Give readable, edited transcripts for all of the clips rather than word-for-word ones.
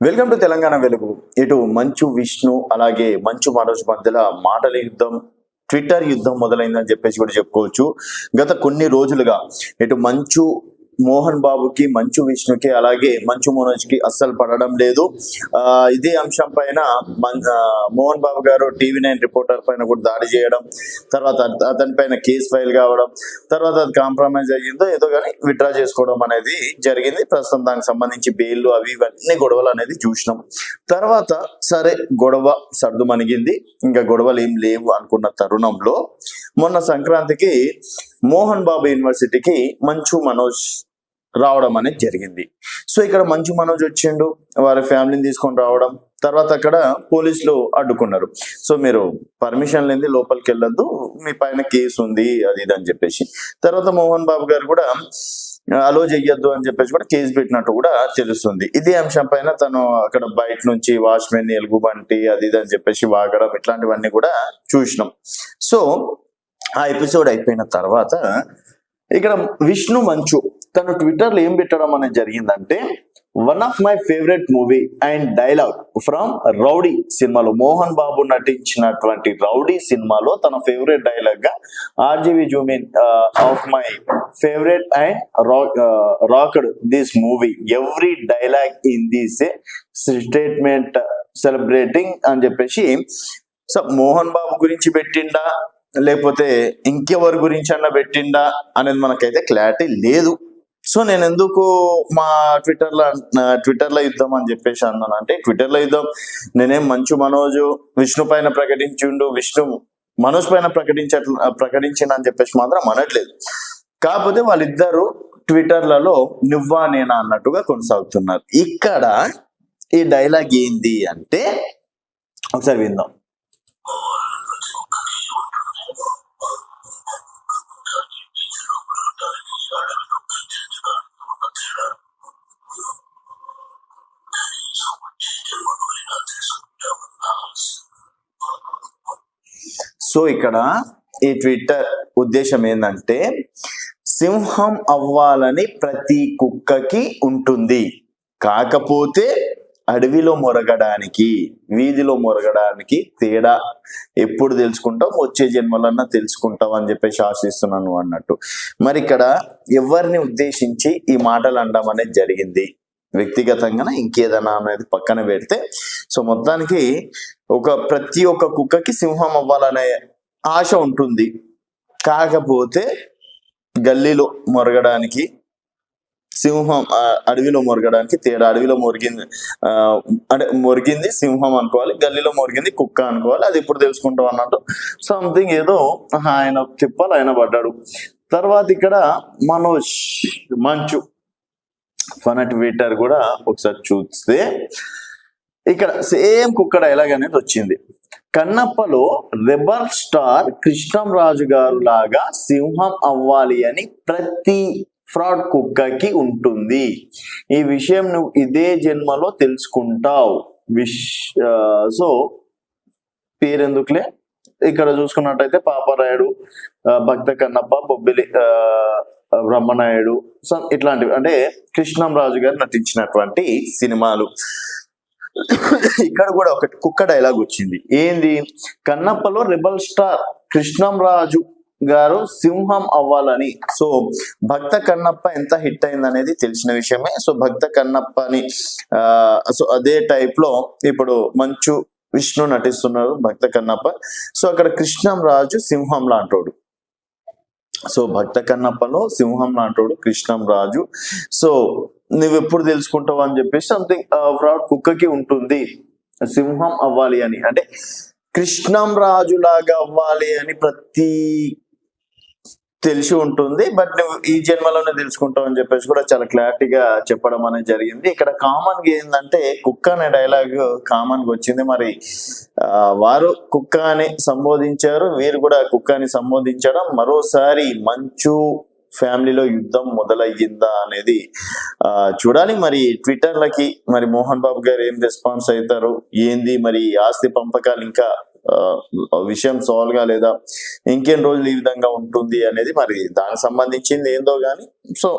Welcome to Telangana వెలుగు. ఇటు మంచు విష్ణు అలాగే మంచు మనోజ్ మధ్యలో మాటల యుద్ధం, ట్విట్టర్ యుద్ధం మొదలైందని చెప్పేసి కూడా చెప్పుకోవచ్చు. గత కొన్ని రోజులుగా ఇటు మంచు మోహన్ బాబుకి, మంచు విష్ణుకి అలాగే మంచు మనోజ్ కి అస్సలు పడడం లేదు. ఇదే అంశం పైన మోహన్ బాబు గారు TV9 రిపోర్టర్ పైన కూడా దాడి చేయడం, తర్వాత అతని పైన కేసు ఫైల్ కావడం, తర్వాత అది కాంప్రమైజ్ అయ్యిందో ఏదో కానీ విత్డ్రా చేసుకోవడం అనేది జరిగింది. ప్రస్తుతం దానికి సంబంధించి బెయిల్ అవి ఇవన్నీ గొడవలు అనేది చూసినాం. తర్వాత సరే గొడవ సర్దు మణిగింది, ఇంకా గొడవలు ఏం లేవు అనుకున్న తరుణంలో మొన్న సంక్రాంతికి మోహన్ బాబు యూనివర్సిటీకి మంచు మనోజ్ రావడం అనేది జరిగింది. సో ఇక్కడ మంచు మనోజ్ వచ్చిండు, వారి ఫ్యామిలీని తీసుకొని రావడం, తర్వాత అక్కడ పోలీసులు అడ్డుకున్నారు. సో మీరు పర్మిషన్ లేని లోపలికి వెళ్ళొద్దు, మీ పైన కేసు ఉంది అది ఇది అని చెప్పేసి. తర్వాత మోహన్ బాబు గారు కూడా అలో చెయ్యొద్దు అని చెప్పేసి కూడా కేసు పెట్టినట్టు కూడా తెలుస్తుంది. ఇదే అంశం పైన తను అక్కడ బయట నుంచి వాచ్మెన్ ఎలుగుబంటి అది ఇది అని చెప్పేసి వాగడం, ఇట్లాంటివన్నీ కూడా చూసినాం. సో ఆ ఎపిసోడ్ అయిపోయిన తర్వాత ఇక్కడ విష్ణు మంచు తను ట్విట్టర్ లో ఏం పెట్టడం అనేది జరిగిందంటే, one of my favourite movie and dialogue from rowdy సినిమాలో, మోహన్ బాబు నటించినటువంటి రౌడీ సినిమాలో తన ఫేవరెట్ డైలాగ్ గా RGV zoom in of my favourite and rocked this movie, every dialogue in this statement celebrating అని చెప్పేసి. సో మోహన్ బాబు గురించి పెట్టిండా లేకపోతే ఇంకెవరి గురించి అన్నా పెట్టిండా అనేది మనకైతే క్లారిటీ లేదు. సో నేను ఎందుకు మా ట్విట్టర్లో యుద్ధం అని చెప్పేసి అన్నాను అంటే, ట్విట్టర్లో యుద్ధం నేనేం మంచు మనోజ్ విష్ణు పైన ప్రకటించిండు, విష్ణు మనోజ్ పైన ప్రకటించిన అని చెప్పేసి మాత్రం అనట్లేదు. కాకపోతే వాళ్ళిద్దరు ట్విట్టర్లలో నువ్వా నేనా అన్నట్టుగా కొనసాగుతున్నారు. ఇక్కడ ఈ డైలాగ్ ఏంది అంటే ఒకసారి విందాం. సో ఇక్కడ ఈ ట్విట్టర్ ఉద్దేశం ఏంటంటే, సింహం అవ్వాలని ప్రతి కుక్కకి ఉంటుంది, కాకపోతే అడవిలో మొరగడానికి వీధిలో మొరగడానికి తేడా ఎప్పుడు తెలుసుకుంటాం, వచ్చే జన్మలన్నా తెలుసుకుంటాం అని చెప్పేసి ఆశిస్తున్నాను అన్నట్టు. మరి ఇక్కడ ఎవరిని ఉద్దేశించి ఈ మాటలు అనడం అనేది జరిగింది, వ్యక్తిగతంగా ఇంకేదైనా అనేది పక్కన పెడితే, సో మొత్తానికి ప్రతి ఒక్క కుక్కకి సింహం అవ్వాలనే ఆశ ఉంటుంది, కాకపోతే గల్లీలో మొరగడానికి సింహం, అడవిలో మొరగడానికి తేడా. అడవిలో మొరిగింది సింహం అనుకోవాలి, గల్లీలో మొరిగింది కుక్క అనుకోవాలి, అది ఇప్పుడు తెలుసుకుంటాం అన్నట్టు సంథింగ్ ఏదో ఆయన తిప్పాలి, ఆయన పడ్డాడు. తర్వాత ఇక్కడ మనోజ్ మంచు ఫన్ ట్విట్టర్ కూడా ఒకసారి చూస్తే ఇక్కడ సేమ్ కుక్క డైలాగ్ అనేది వచ్చింది. కన్నప్పలో రెబల్ స్టార్ కృష్ణంరాజు గారు లాగా సింహం అవ్వాలి అని ప్రతి ఫ్రాడ్ కుక్కకి ఉంటుంది, ఈ విషయం నువ్వు ఇదే జన్మలో తెలుసుకుంటావు. సో పేరెందుకులే, ఇక్కడ చూసుకున్నట్టయితే పాపరాయుడు, భక్త కన్నప్ప, బొబ్బిలి బ్రహ్మనాయుడు, ఇట్లాంటివి అంటే కృష్ణంరాజు గారు నటించినటువంటి సినిమాలు. ఇక్కడ కూడా ఒక కుక్క డైలాగ్ వచ్చింది. ఏంది? కన్నప్పలో రెబల్ స్టార్ కృష్ణంరాజు గారు సింహం అవ్వాలని. సో భక్త కన్నప్ప ఎంత హిట్ అయింది అనేది తెలిసిన విషయమే. సో భక్త కన్నప్పని సో అదే టైప్ లో ఇప్పుడు మంచు విష్ణు నటిస్తున్నారు భక్త కన్నప్ప. సో అక్కడ కృష్ణంరాజు సింహం లాంటోడు. సో భక్త కన్నప్పలో సింహం లాంటోడు కృష్ణంరాజు. సో నువ్వు ఎప్పుడు తెలుసుకుంటావు అని చెప్పేసి సంథింగ్ ఫ్రాడ్ కుక్కకి ఉంటుంది సింహం అవ్వాలి అని, అంటే కృష్ణంరాజు లాగా అవ్వాలి అని ప్రతి తెలిసి ఉంటుంది, బట్ నువ్వు ఈ జన్మలోనే తెలుసుకుంటావు అని చెప్పేసి కూడా చాలా క్లారిటీగా చెప్పడం అనేది జరిగింది. ఇక్కడ కామన్ గా ఏంటంటే కుక్క అనే డైలాగ్ కామన్ గా వచ్చింది. మరి వారు కుక్క అని సంబోధించారు, వీరు కూడా కుక్క అని సంబోధించడం, మరోసారి మంచు ఫ్యామిలీలో యుద్ధం మొదలయ్యిందా అనేది చూడాలి. మరి ట్విట్టర్లకి మరి మోహన్ బాబు గారు ఏం రెస్పాన్స్ అవుతారు, ఏంది మరి ఆస్తి పంపకాలు ఇంకా విషయం సాల్వ్ గా లేదా ఇంకెన్ని రోజులు ఈ విధంగా ఉంటుంది అనేది మరి దానికి సంబంధించింది ఏందో గాని. సో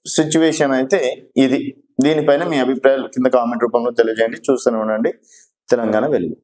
సిచ్యువేషన్ అయితే ఇది. దీనిపైన మీ అభిప్రాయాలు కింద కామెంట్ రూపంలో తెలియజేయండి. చూస్తూనే ఉండండి తెలంగాణ వెలుగు.